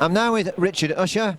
I'm now with Richard Usher.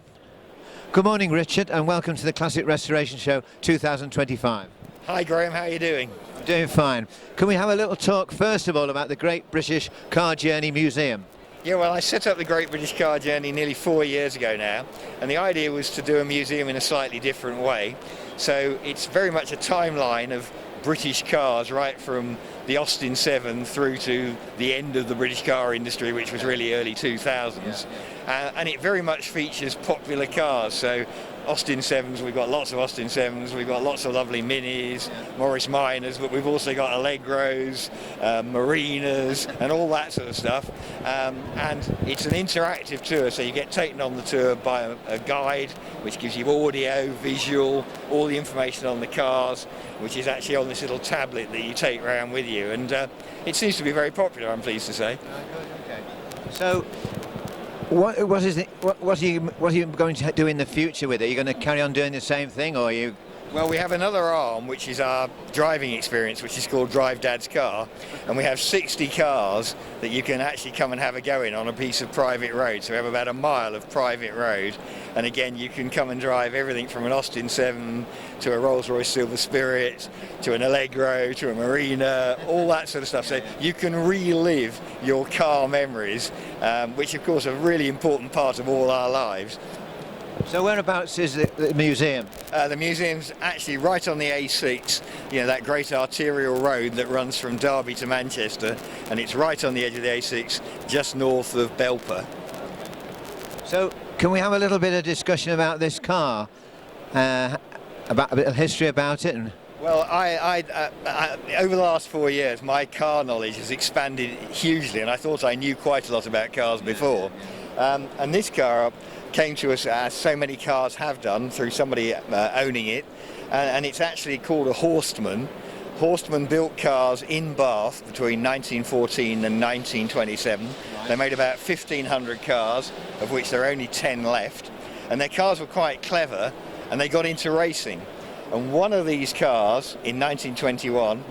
Good morning, Richard, and welcome to the Classic Restoration Show 2025. Hi Graham, how are you doing? I'm doing fine. Can we have a little talk first of all about the Great British Car Journey Museum? Yeah, well, I set up the Great British Car Journey nearly 4 years ago now, and the idea was to do a museum in a slightly different way. So it's very much a timeline of British cars right from the Austin 7 through to the end of the British car industry, which was really early 2000s. And it very much features popular cars. So Austin 7s, we've got lots of Austin 7s, we've got lots of lovely Minis, Morris Minors, but we've also got Allegros, Marinas, and all that sort of stuff. And it's an interactive tour, so you get taken on the tour by a guide, which gives you audio, visual, all the information on the cars, which is actually on this little tablet that you take around with you. And it seems to be very popular, I'm pleased to say. Okay. So, what are you going to do in the future with it? Are you going to carry on doing the same thing, or are you? Well, we have another arm, which is our driving experience, which is called Drive Dad's Car, and we have 60 cars that you can actually come and have a go in on a piece of private road. So we have about a mile of private road, and again, you can come and drive everything from an Austin 7 to a Rolls-Royce Silver Spirit to an Allegro to a Marina, all that sort of stuff. So you can relive your car memories, which of course are a really important part of all our lives. So whereabouts is the museum? The museum's actually right on the A6, you know, that great arterial road that runs from Derby to Manchester, and it's right on the edge of the A6, just north of Belper. So can we have a little bit of discussion about this car, about a bit of history about it? Well, over the last 4 years, my car knowledge has expanded hugely, and I thought I knew quite a lot about cars before. And this car came to us, as so many cars have done, through somebody owning it, and it's actually called a Horseman. Horseman built cars in Bath between 1914 and 1927. They made about 1,500 cars, of which there are only 10 left, and their cars were quite clever, and they got into racing. And one of these cars, in 1921,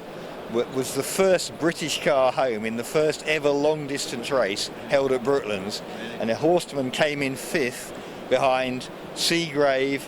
was the first British car home in the first ever long-distance race held at Brooklands, and a Horseman came in 5th behind Seagrave,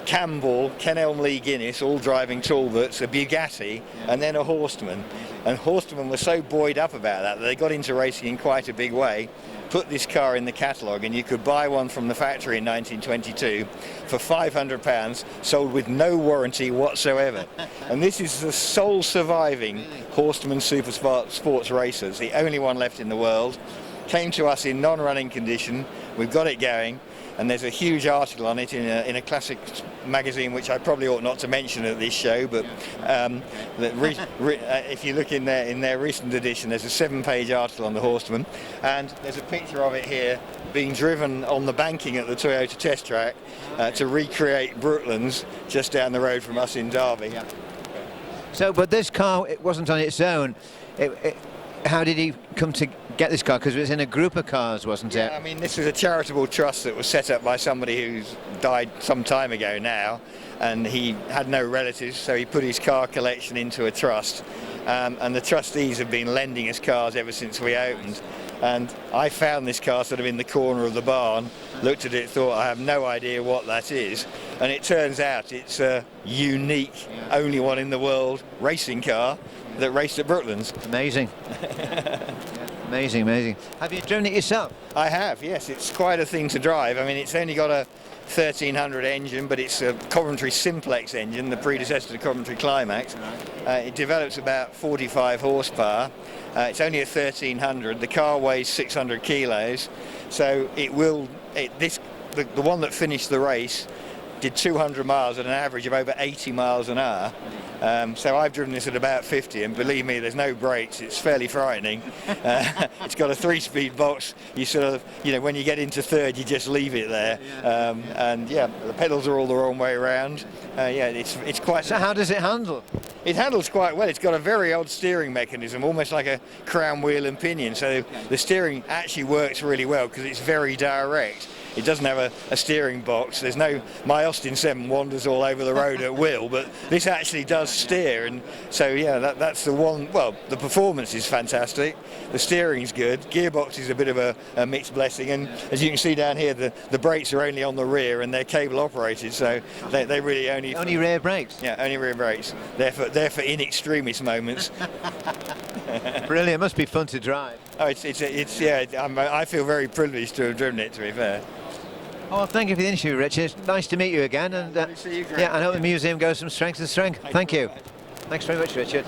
Campbell, Kenelm Lee Guinness, all driving Talbots, a Bugatti, and then a Horseman. And Horseman was so buoyed up about that they got into racing in quite a big way, put this car in the catalogue, and you could buy one from the factory in 1922 for £500, sold with no warranty whatsoever. And this is the sole surviving Horseman Super Sports Racer, the only one left in the world. Came to us in non-running condition, we've got it going, and there's a huge article on it in a classic magazine, which I probably ought not to mention at this show, but if you look in their recent edition, there's a 7-page article on the Horseman, and there's a picture of it here being driven on the banking at the Toyota test track to recreate Brooklands just down the road from us in Derby. Yeah. So, but this car, it wasn't on its own. How did he come to get this car? Because it was in a group of cars, wasn't it? Yeah, I mean, this is a charitable trust that was set up by somebody who's died some time ago now, and he had no relatives, so he put his car collection into a trust, and the trustees have been lending us cars ever since we opened. And I found this car sort of in the corner of the barn, looked at it, thought I have no idea what that is, and it turns out it's a unique, only one in the world racing car that raced at Brooklands. Amazing. Amazing, amazing. Have you driven it yourself? I have, yes. It's quite a thing to drive. I mean, it's only got a 1300 engine, but it's a Coventry Simplex engine, the predecessor to Coventry Climax. It develops about 45 horsepower. It's only a 1300. The car weighs 600 kilos, so it will. The one that finished the race did 200 miles at an average of over 80 miles an hour. So I've driven this at about 50, and believe me, there's no brakes. It's fairly frightening. It's got a 3-speed box. You sort of, you know, when you get into third, you just leave it there. And yeah, the pedals are all the wrong way around. Yeah, it's quite. So how does it handle? It handles quite well. It's got a very odd steering mechanism, almost like a crown wheel and pinion. So the steering actually works really well because it's very direct. It doesn't have a steering box. There's no, my Austin 7 wanders all over the road at will, but this actually does steer, and so yeah, that's the one. Well, the performance is fantastic, the steering's good, gearbox is a bit of a mixed blessing, and as you can see down here, the brakes are only on the rear and they're cable operated, so they really only rear brakes. Yeah, only rear brakes. They're for in extremis moments. Brilliant. Must be fun to drive. Oh, it's yeah. I feel very privileged to have driven it, to be fair. Oh, well, thank you for the interview, Richard. It's nice to meet you again, and See you, Greg. yeah, I hope the museum goes from strength to strength. Thank you. Thanks very much, Richard.